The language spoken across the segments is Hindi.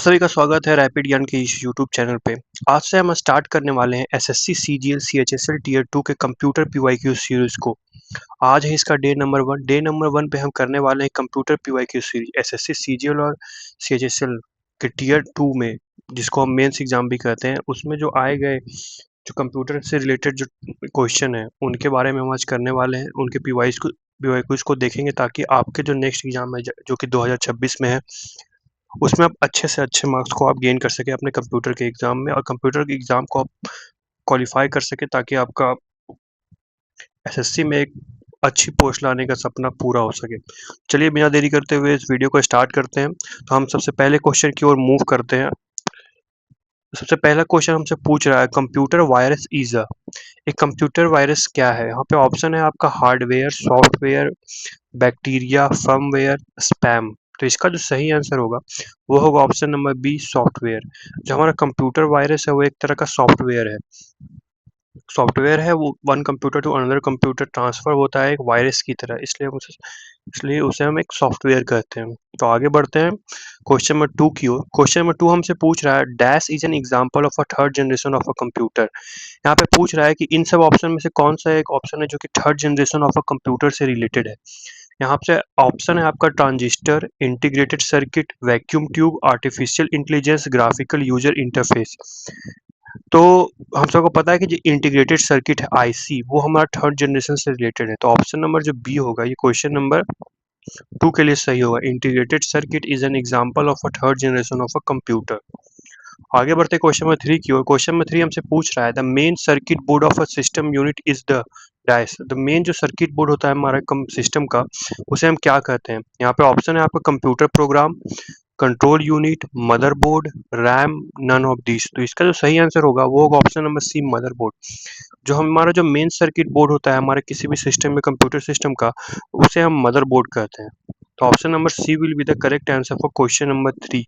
सभी का स्वागत है रैपिड ज्ञान के इस यूट्यूब चैनल पे। आज से हम स्टार्ट करने वाले हैं एसएससी सीजीएल सीएचएसएल टीयर 2 के कंप्यूटर पीवाईक्यू सीरीज को। आज है इसका डे नंबर 1। डे नंबर 1 पे हम करने वाले हैं computer PYQ series SSC CGL और सीएचएसएल के टीयर 2 में, जिसको हम मेंस एग्जाम भी कहते हैं। उसमें जो आए गए जो कंप्यूटर से रिलेटेड जो क्वेश्चन है उनके बारे में हम आज करने वाले हैं। उनके पीवाईक्यूज को देखेंगे ताकि आपके जो नेक्स्ट एग्जाम है जो कि 2026 में है, उसमें आप अच्छे से अच्छे मार्क्स को आप गेन कर सकें अपने कंप्यूटर के एग्ज़ाम में, और कंप्यूटर के एग्ज़ाम को आप क्वालिफ़ाई कर सकें ताकि आपका एसएससी में एक अच्छी पोस्ट लाने का सपना पूरा हो सके। चलिए बिना देरी करते हुए इस वीडियो को स्टार्ट करते हैं। तो हम सबसे पहले क्वेश्चन की ओर मूव करते हैं। सबसे पहला क्वेश्चन हमसे पूछ रहा है कंप्यूटर वायरस इज़ अ। एक कंप्यूटर वायरस क्या है? यहाँ पे ऑप्शन है आपका hardware, software, bacteria, firmware, spam. तो इसका जो सही आंसर होगा वो होगा ऑप्शन नंबर बी, सॉफ्टवेयर। जो हमारा कंप्यूटर वायरस है वो एक तरह का सॉफ्टवेयर है। सॉफ्टवेयर है वो one computer to another computer transfer होता है एक वायरस की तरह, इसलिए उसे हम एक सॉफ्टवेयर कहते हैं। तो आगे बढ़ते हैं क्वेश्चन नंबर 2 की ओर। क्वेश्चन नंबर 2 हमसे पूछ रहा है dash is an example of a third generation of a computer. यहाँ पे पूछ रहा है कि इन सब ऑप्शन में से कौन सा एक ऑप्शन है जो कि third generation of a computer से रिलेटेड है। यहाँ पे ऑप्शन है आपका transistor, integrated circuit, vacuum tube, artificial intelligence, graphical user interface. तो हम सबको पता है कि जो इंटीग्रेटेड सर्किट है आईसी, वो हमारा थर्ड जनरेशन से रिलेटेड है। तो ऑप्शन नंबर जो बी होगा ये क्वेश्चन नंबर 2 के लिए सही होगा। Integrated circuit is an example of a third generation of a computer. आगे बढ़ते क्वेश्चन नंबर 3 की ओर। क्वेश्चन नंबर 3 हमसे पूछ रहा है the main circuit board of a system unit is the dash. The main जो सर्किट बोर्ड होता है हमारा सिस्टम का, उसे हम क्या कहते हैं? यहाँ पे ऑप्शन है आपका computer program, control unit, motherboard, RAM, none of this. तो इसका जो सही आंसर होगा वो होगा ऑप्शन नंबर सी, मदरबोर्ड। जो हमारा जो मेन सर्किट बोर्ड होता है हमारे किसी भी सिस्टम में, कंप्यूटर सिस्टम का, उसे हम मदरबोर्ड कहते हैं। तो option number C will be the correct answer for question number 3।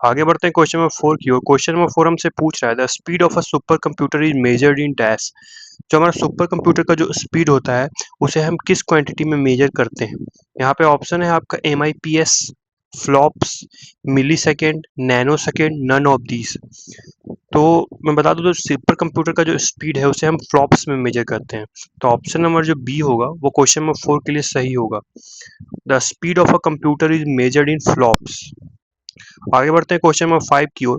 आगे बढ़ते हैं क्वेश्चन नंबर 4 की ओर। क्वेश्चन नंबर 4 हमसे पूछ रहा है the speed of a super computer is measured in dash. जो हमारा सुपर कंप्यूटर का जो स्पीड होता है उसे हम किस क्वांटिटी में मेजर करते हैं? यहाँ पे ऑप्शन है आपका MIPS, flops, millisecond, nanosecond, none of these. तो मैं बता दूं तो सुपर कंप्यूटर का जो स्पीड है उसे हम फ्लॉप्स में मेजर करते हैं। तो ऑप्शन नंबर जो बी होगा वो क्वेश्चन नंबर 4 के लिए सही होगा। The speed of a computer is measured in flops. आगे बढ़ते हैं क्वेश्चन नंबर 5 की ओर।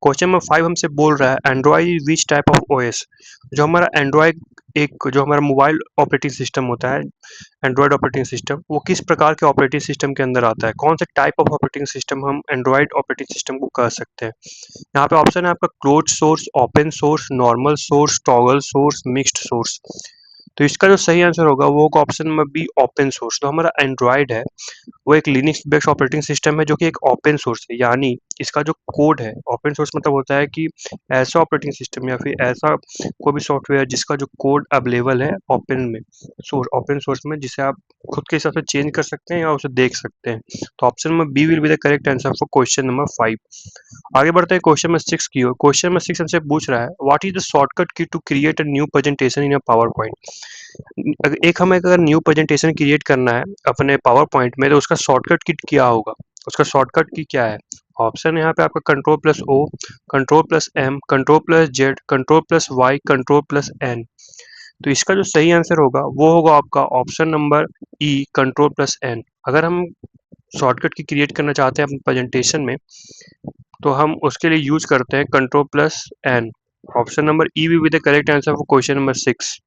क्वेश्चन नंबर 5 हमसे बोल रहा है Android is which type of OS. जो हमारा एंड्रॉइड, एक जो हमारा मोबाइल ऑपरेटिंग सिस्टम होता है, एंड्रॉइड ऑपरेटिंग सिस्टम, वो किस प्रकार के ऑपरेटिंग सिस्टम के अंदर आता है? कौन से टाइप ऑफ ऑपरेटिंग सिस्टम हम एंड्रॉइड ऑपरेटिंग सिस्टम को कह सकते हैं? यहाँ पे ऑप्शन है आपका closed source, open source, normal source, toggle source, mixed source. तो इसका जो सही आंसर होगा वो होगा option number B, open source. तो हमारा एंड्रॉइड है वो एक लिनक्स बेस्ड ऑपरेटिंग सिस्टम है जो कि एक ओपन सोर्स है, यानी इसका जो कोड है, ओपन सोर्स मतलब होता है कि ऐसा ऑपरेटिंग सिस्टम या फिर ऐसा कोई भी सॉफ्टवेयर जिसका जो कोड अवेलेबल है ओपन सोर्स में, जिसे आप खुद के हिसाब से चेंज कर सकते हैं या उसे देख सकते हैं। तो option number B will be the correct answer for question number 5। आगे बढ़ते हैं क्वेश्चन नंबर 6 की ओर। क्वेश्चन नंबर 6 हमसे पूछ रहा है what is the shortcut key to create a new presentation in a PowerPoint. एक हमें अगर न्यू प्रेजेंटेशन क्रिएट करना है अपने पावर पॉइंट में तो उसका शॉर्टकट की क्या होगा? उसका शॉर्टकट की क्या है? ऑप्शन है यहाँ पे आपका control plus O, control plus M, control plus Z, control plus Y, control plus N. तो इसका जो सही आंसर होगा वो होगा आपका option number E, control plus N. अगर हम शॉर्टकट की क्रिएट करना चाहते हैं अपने प्रेजेंटेशन में तो हम उसके लिए यूज करते हैं control plus N. Option number E will be the correct answer for question number 6।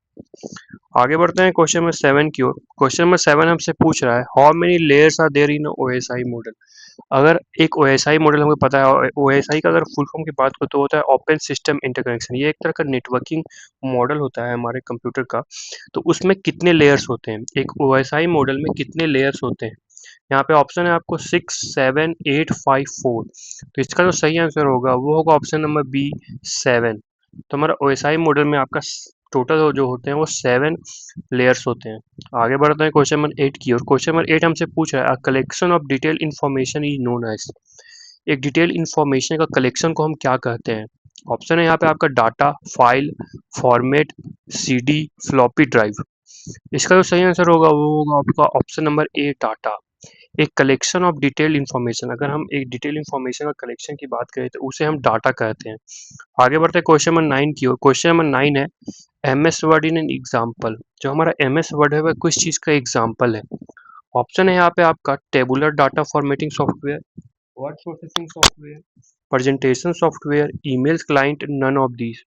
आगे बढ़ते हैं क्वेश्चन नंबर 7 की ओर। क्वेश्चन नंबर 7 हमसे पूछ रहा है how many layers are there in OSI model. अगर एक ओएसआई मॉडल हमें पता है, ओएसआई का अगर फुल फॉर्म की बात करें तो होता है ओपन सिस्टम इंटरकनेक्शन। ये एक तरह का नेटवर्किंग मॉडल होता है हमारे कंप्यूटर का। तो उसमें कितने लेयर्स होते हैं, एक ओएसआई मॉडल में कितने लेयर्स होते हैं? यहाँ पे ऑप्शन है आपको 6, 7, 8, 5, 4। तो इसका जो सही आंसर होगा वो होगा ऑप्शन नंबर बी, 7। तो हमारा ओएसआई मॉडल में आपका टोटल जो होते हैं वो 7 लेयर्स होते हैं। आगे बढ़ते हैं क्वेश्चन नंबर 8 की ओर। क्वेश्चन नंबर 8 हमसे पूछ रहा है collection of detail information is known as. एक डिटेल इन्फॉर्मेशन का कलेक्शन को हम क्या कहते हैं? ऑप्शन है यहाँ पे आपका data, file, format, CD, floppy drive. इसका जो सही आंसर होगा वो होगा आपका ऑप्शन नंबर ए, डाटा। एक कलेक्शन ऑफ डिटेल्ड इन्फॉर्मेशन, अगर हम एक डिटेल इन्फॉर्मेशन का कलेक्शन की बात करें तो उसे हम डाटा कहते हैं। आगे बढ़ते हैं क्वेश्चन नंबर 9 की ओर। क्वेश्चन नंबर 9 है MS word in an example. जो हमारा एमएस वर्ड है वह किस चीज़ का एग्जांपल है? ऑप्शन है यहाँ पे आपका tabular data formatting software, word processing software, presentation software, email client, none of these.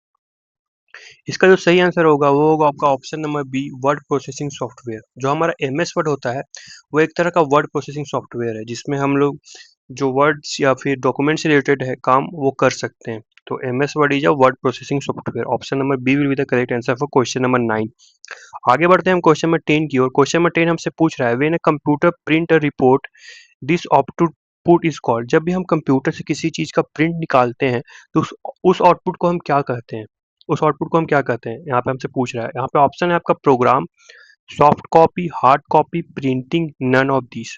इसका जो सही आंसर होगा वो होगा आपका option number B, word processing software. जो हमारा एमएस वर्ड होता है वो एक तरह का वर्ड प्रोसेसिंग सॉफ्टवेयर है जिसमें हम लोग जो वर्ड्स या फिर डॉक्यूमेंट से रिलेटेड है काम वो कर सकते हैं। तो MS Word is a word processing software. Option number B will be the correct answer for question number 9। आगे बढ़ते हैं हम क्वेश्चन नंबर 10 की ओर। क्वेश्चन नंबर 10 हमसे पूछ रहा है when a computer print a report this output is called. जब भी हम कंप्यूटर से किसी चीज का प्रिंट निकालते हैं तो उस आउटपुट को हम क्या कहते हैं? उस आउटपुट को हम क्या कहते हैं, यहाँ पे हमसे पूछ रहा है। यहाँ पे ऑप्शन है आपका program, soft copy, hard copy, printing, none of this.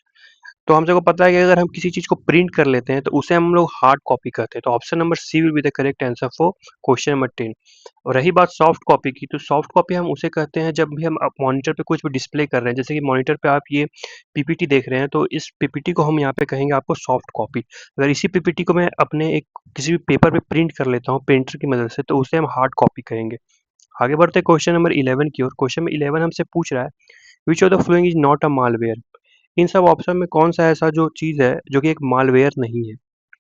तो हम सबको पता है कि अगर हम किसी चीज को प्रिंट कर लेते हैं तो उसे हम लोग हार्ड कॉपी कहते हैं। तो option number C will be the correct answer for question number 10। और रही बात सॉफ्ट कॉपी की, तो सॉफ्ट कॉपी हम उसे कहते हैं जब भी हम मॉनिटर पे कुछ भी डिस्प्ले कर रहे हैं, जैसे कि मॉनिटर पे आप ये पीपीटी देख रहे हैं तो इस पीपीटी को हम यहाँ पे कहेंगे आपको सॉफ्ट कॉपी। अगर इसी पीपीटी को मैं अपने एक किसी भी पेपर पे प्रिंट कर लेता हूँ प्रिंटर की मदद से तो उसे हम हार्ड कॉपी कहेंगे। आगे बढ़ते हैं क्वेश्चन नंबर 11 की ओर। क्वेश्चन नंबर 11 हमसे पूछ रहा है which of the following is not a malware. इन सब ऑप्शन में कौन सा ऐसा जो चीज है जो कि एक मालवेयर नहीं है?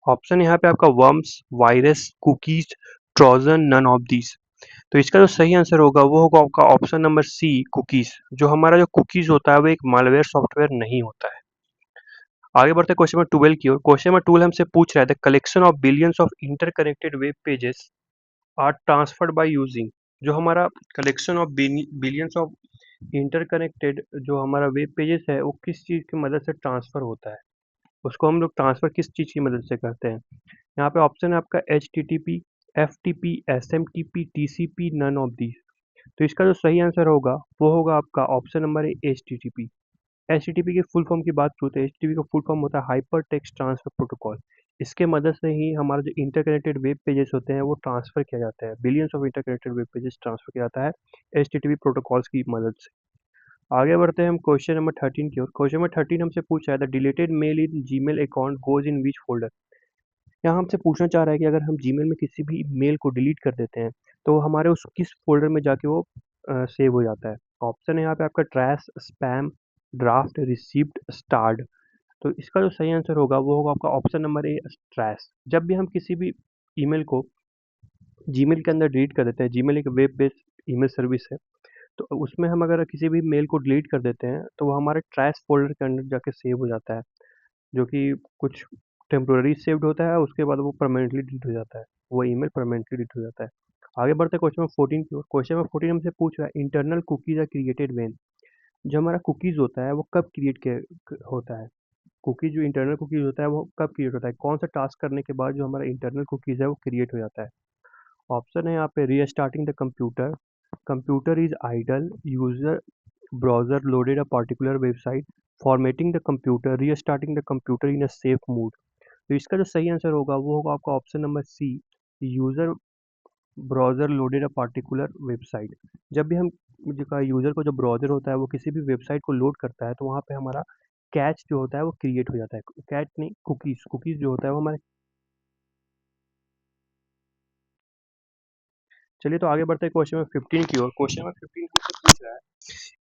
ऑप्शन यहाँ पे आपका worms, virus, cookies, Trojan, none of these. तो इसका जो सही आंसर होगा वो होगा आपका ऑप्शन नंबर सी, कुकीज। जो हमारा जो कुकीज होता है वो एक मालवेयर सॉफ्टवेयर नहीं होता है। आगे बढ़ते हैं क्वेश्चन नंबर 12 की ओर। क्वेश्चन नंबर 12 हमसे पूछ रहा है the collection of billions of interconnected web pages are transferred by using. जो हमारा collection of billions of interconnected जो हमारा वेब पेजेस है वो किस चीज़ की मदद से ट्रांसफर होता है? उसको हम लोग ट्रांसफर किस चीज़ की मदद से करते हैं? यहाँ पे ऑप्शन है आपका H T T P, F T P, S M T P, T C P, none of these. तो इसका जो सही आंसर होगा वो होगा आपका option number A, H T T P. H T T P की फुल फॉर्म की बात करूँ तो एच टी टी पी का फुल फॉर्म होता है हाइपर टेक्स्ट ट्रांसफर प्रोटोकॉल। इसके मदद से ही हमारा जो इंटरकनेक्टेड वेब पेजेस होते हैं वो ट्रांसफर किया जाता है, billions of interconnected web pages transfer किया जाता है H T T P protocols की मदद से। आगे बढ़ते हैं हम क्वेश्चन नंबर 13 की ओर। क्वेश्चन नंबर 13 हमसे पूछ रहा है the deleted mail in Gmail account goes in which folder. यहाँ हमसे पूछना चाह रहा है कि अगर हम जीमेल में किसी भी मेल को डिलीट कर देते हैं तो हमारे उस किस फोल्डर में जाके वो सेव हो जाता है? ऑप्शन है यहाँ पे आपका ट्रैश, स्पैम, ड्राफ्ट, रिसीव्ड, स्टार्ड। तो इसका जो सही आंसर होगा वो होगा आपका ऑप्शन नंबर ए, ट्रैश। जब भी हम किसी भी ईमेल को जीमेल के अंदर डिलीट कर देते हैं, जीमेल एक वेब बेस्ड ईमेल सर्विस है, तो उसमें हम अगर किसी भी मेल को डिलीट कर देते हैं तो वो हमारे ट्रैश फोल्डर के अंदर जाके सेव हो जाता है, जो कि कुछ टेम्पोररी सेव्ड होता है, उसके बाद वो परमानेंटली डिलीट हो जाता है, वो ईमेल परमानेंटली डिलीट हो जाता है। आगे बढ़ते हैं क्वेश्चन नंबर 14 की ओर। क्वेश्चन नंबर 14 हमसे पूछ रहा है internal cookies are created when. जो हमारा कुकीज होता है वो कब होता है? कुकीज जो इंटरनल कुकीज होता है वो कब क्रिएट होता है, कौन सा टास्क करने के बाद जो हमारा इंटरनल कुकीज है वो क्रिएट हो जाता है? ऑप्शन है यहाँ पे restarting the computer, computer is idle, user browser loaded a particular website, formatting the computer, restarting the computer in a safe mode. तो इसका जो सही आंसर होगा वो होगा आपका option number C, user browser loaded a particular website. जब भी हम यूजर को जो ब्राउजर होता है वो किसी भी वेबसाइट को लोड करता है तो वहाँ पे हमारा कैच जो होता है वो क्रिएट हो जाता है। कैच नहीं, कुकीज, कुकीज जो होता है वो हमारे। चलिए तो आगे बढ़ते हैं क्वेश्चन नंबर 15 की ओर। क्वेश्चन नंबर 15 हमसे पूछ रहा है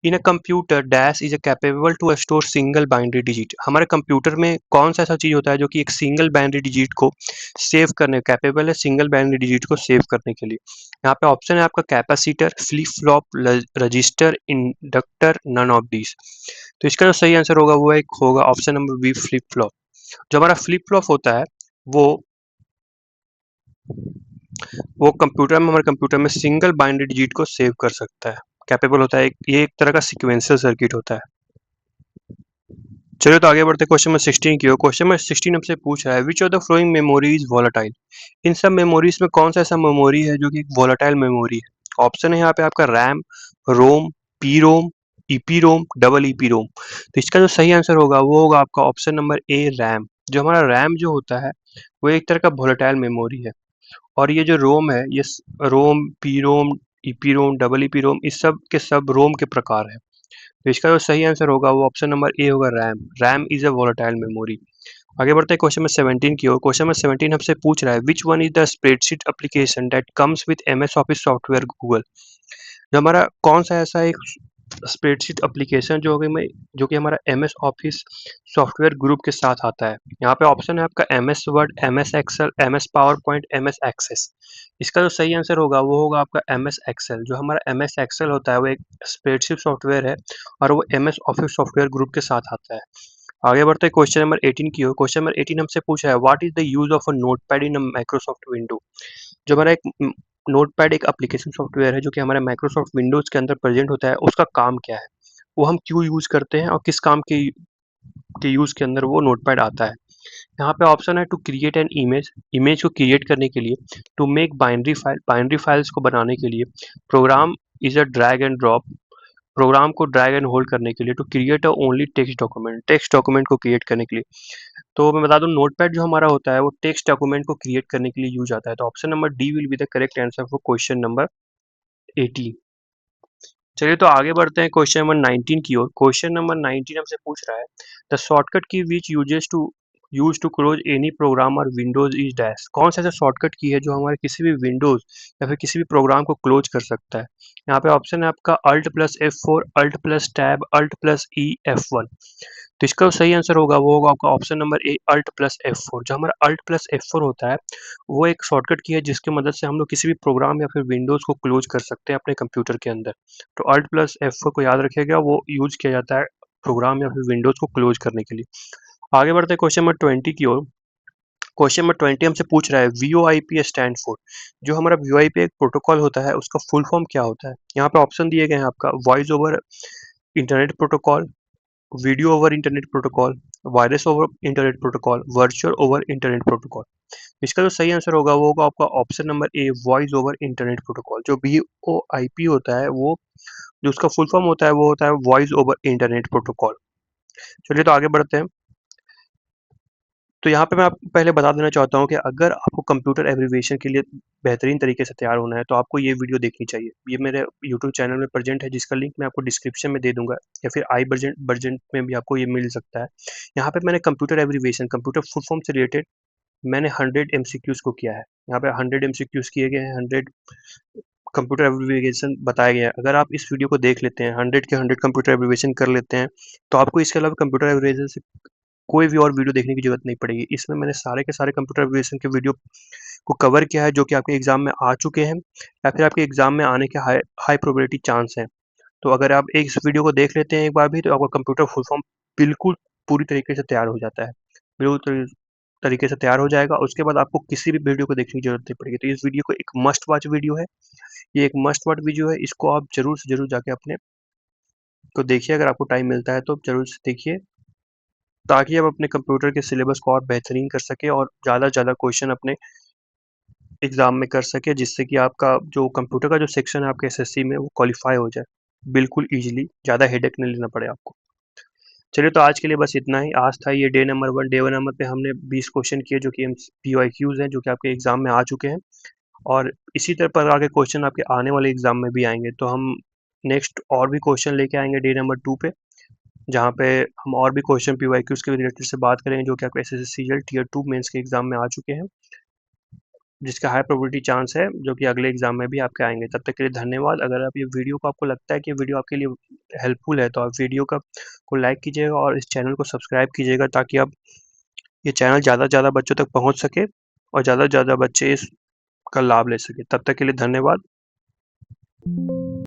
in a computer dash is a capable to store single binary digit. हमारे कंप्यूटर में कौन सा ऐसा चीज होता है जो कि एक सिंगल बाइनरी डिजिट को सेव करने कैपेबल है, सिंगल बाइनरी डिजिट को सेव करने के लिए? यहाँ पे ऑप्शन है आपका capacitor, flip flop, register, inductor, none of these. तो इसका जो सही आंसर होगा वो एक होगा option number B, flip flop. जो हमारा फ्लिप फ्लॉप होता है वो वो कंप्यूटर में हमारे कंप्यूटर में सिंगल बाइनरी डिजिट को सेव कर सकता है, कैपेबल होता है। ये एक तरह का सीक्वेंशियल सर्किट होता है। चलिए तो आगे बढ़ते क्वेश्चन नंबर 16 की ओर। क्वेश्चन नंबर 16 हमसे पूछ रहा है which of the following memory is volatile. इन सब मेमोरीज में कौन सा ऐसा मेमोरी है जो कि एक वोलेटाइल मेमोरी है? ऑप्शन है यहाँ पे आपका रैम, रोम, पी रोम, ईपी रोम, डबल ईपी रोम। तो इसका जो सही आंसर होगा वो होगा आपका ऑप्शन नंबर ए, रैम। जो हमारा रैम जो होता है वो एक तरह का वोलेटाइल मेमोरी है। और ये जो रोम है ये रोम, पी रोम, ईपी रोम, डबल ईपी रोम, इस सब के सब रोम के प्रकार है। तो इसका जो सही आंसर होगा वो ऑप्शन नंबर ए होगा, RAM. RAM is a volatile memory. आगे बढ़ते हैं क्वेश्चन नंबर 17 की ओर। क्वेश्चन नंबर 17 हमसे पूछ रहा है, which one is the spreadsheet application that comes with MS office software Google. जो हमारा कौन सा ऐसा एक स्प्रेडशीट एप्लीकेशन जो कि हमारा एमएस ऑफिस सॉफ्टवेयर ग्रुप के साथ आता है। यहाँ पे ऑप्शन है आपका MS Word, MS Excel, MS PowerPoint, MS Access. इसका जो सही आंसर होगा वो होगा आपका एमएस एक्सेल। जो हमारा एमएस एक्सेल होता है वो एक स्प्रेडशीट सॉफ्टवेयर है और वो एमएस ऑफिस सॉफ्टवेयर ग्रुप के साथ आता है। आगे बढ़ते हैं क्वेश्चन नंबर 18 की ओर। क्वेश्चन नंबर 18 हमसे पूछा है, what is the use of a notepad in a Microsoft window. जो हमारा एक नोटपैड एक एप्लीकेशन सॉफ्टवेयर है जो कि हमारे माइक्रोसॉफ्ट विंडोज के अंदर प्रेजेंट होता है, उसका काम क्या है, वो हम क्यों यूज करते हैं और किस काम के यूज के अंदर वो नोटपैड आता है। यहाँ पे ऑप्शन है to create an image, image को क्रिएट करने के लिए, to make binary file, binary files को बनाने के लिए, program is a drag and drop, program को ड्रैग एंड होल्ड करने के लिए, to create a only text document, text document को क्रिएट करने के लिए। तो मैं बता दूं नोटपैड जो हमारा होता है वो टेक्स्ट डॉक्यूमेंट को क्रिएट करने के लिए यूज आता है। तो option number D will be the correct answer for question number 18। चलिए तो आगे बढ़ते हैं क्वेश्चन नंबर 19 की ओर। क्वेश्चन नंबर 19 हमसे पूछ रहा है, the shortcut key which use to close any program or windows is dash. कौन सा ऐसा शॉर्टकट की है जो हमारे किसी भी विंडोज या फिर किसी भी प्रोग्राम को क्लोज कर सकता है। यहाँ पे ऑप्शन है आपका alt plus F4, alt plus tab, alt plus E F1। तो इसका जो सही आंसर होगा वो होगा आपका option number A, alt plus F4। जो हमारा अल्ट प्लस F4 होता है वो एक शॉर्टकट की है जिसकी मदद से हम लोग किसी भी प्रोग्राम या फिर विंडोज को क्लोज कर सकते हैं अपने कंप्यूटर के अंदर। तो अल्ट प्लस F4 को याद रखिएगा, वो यूज किया जाता है प्रोग्राम या फिर विंडोज को क्लोज करने के लिए। आगे बढ़ते हैं क्वेश्चन नंबर 20 की ओर। क्वेश्चन नंबर 20 हमसे पूछ रहा है, वीओआईपी स्टैंड फॉर। जो हमारा वीओआईपी एक प्रोटोकॉल होता है उसका फुल फॉर्म क्या होता है। यहाँ पे ऑप्शन दिए गए हैं आपका, voice over internet protocol, video over internet protocol, wireless over internet protocol, virtual over internet protocol. इसका जो सही आंसर होगा वो होगा आपका ऑप्शन नंबर ए, वॉइस ओवर इंटरनेट प्रोटोकॉल। जो वीओआईपी होता है वो जो उसका फुल फॉर्म होता है वो होता है वॉइस ओवर इंटरनेट प्रोटोकॉल। चलिए तो आगे बढ़ते हैं। तो यहाँ पे मैं आपको पहले बता देना चाहता हूँ कि अगर आपको कंप्यूटर एब्रिविएशन के लिए बेहतरीन तरीके से तैयार होना है तो आपको ये वीडियो देखनी चाहिए। ये मेरे यूट्यूब चैनल में प्रेजेंट है जिसका लिंक मैं आपको डिस्क्रिप्शन में दे दूंगा या फिर आई वर्जन में भी आपको ये मिल सकता है। यहाँ पे मैंने computer abbreviation, computer full form से रिलेटेड मैंने 100 एमसीक्यूज को किया है। यहाँ पे 100 एमसीक्यूज किए गए हैं, 100 कंप्यूटर एब्रिविएशन बताए गए हैं। अगर आप इस वीडियो को देख लेते हैं, 100 के 100 कंप्यूटर एब्रिविएशन कर लेते हैं, तो आपको इसके अलावा कंप्यूटर एब्रिविएशन से कोई भी और वीडियो देखने की जरूरत नहीं पड़ेगी। इसमें मैंने सारे के सारे कंप्यूटर एप्लीकेशन के वीडियो को कवर किया है जो कि आपके एग्जाम में आ चुके हैं या फिर आपके एग्जाम में आने के हाई हाई प्रोबेबिलिटी चांस हैं। तो अगर आप इस वीडियो को देख लेते हैं एक बार भी तो आपका कंप्यूटर फुल फॉर्म बिल्कुल पूरी तरीके से तैयार हो जाता है, बिल्कुल तरीके से तैयार हो जाएगा। उसके बाद आपको किसी भी वीडियो को देखने की जरूरत नहीं पड़ेगी। तो इस वीडियो को एक मस्ट वॉच वीडियो है, ये एक मस्ट वॉच वीडियो है, इसको आप जरूर से जरूर जाके अपने को देखिए। अगर आपको टाइम मिलता है तो जरूर से देखिए ताकि आप अपने कंप्यूटर के सिलेबस को और बेहतरीन कर सकें और ज़्यादा से ज़्यादा क्वेश्चन अपने एग्ज़ाम में कर सकें, जिससे कि आपका जो कंप्यूटर का जो सेक्शन है आपके एसएससी में वो क्वालिफाई हो जाए बिल्कुल ईजिली, ज़्यादा हेडेक नहीं लेना पड़े आपको। चलिए तो आज के लिए बस इतना ही। आज था ये डे नंबर 1। डे 1 नंबर पे हमने 20 क्वेश्चन किए जो कि पीवाईक्यूज हैं जो कि आपके एग्ज़ाम में आ चुके हैं और इसी तरह पर आगे क्वेश्चन आपके आने वाले एग्ज़ाम में भी आएंगे। तो हम नेक्स्ट और भी क्वेश्चन लेके आएंगे डे नंबर 2 पे, जहाँ पे हम और भी क्वेश्चन पीवाईक्यूज के रिलेटेड से बात करेंगे जो कि आपके एसएससी टीयर 2 मेंस के एग्जाम में आ चुके हैं, जिसका हाई प्रोबेबिलिटी चांस है जो कि अगले एग्जाम में भी आपके आएंगे। तब तक के लिए धन्यवाद। अगर आप ये वीडियो को आपको लगता है कि वीडियो आपके लिए हेल्पफुल है तो आप वीडियो को लाइक कीजिएगा और इस चैनल को सब्सक्राइब कीजिएगा ताकि आप ये चैनल ज़्यादा से ज़्यादा बच्चों तक पहुँच सके और ज़्यादा से ज़्यादा बच्चे इसका लाभ ले सके। तब तक के लिए धन्यवाद।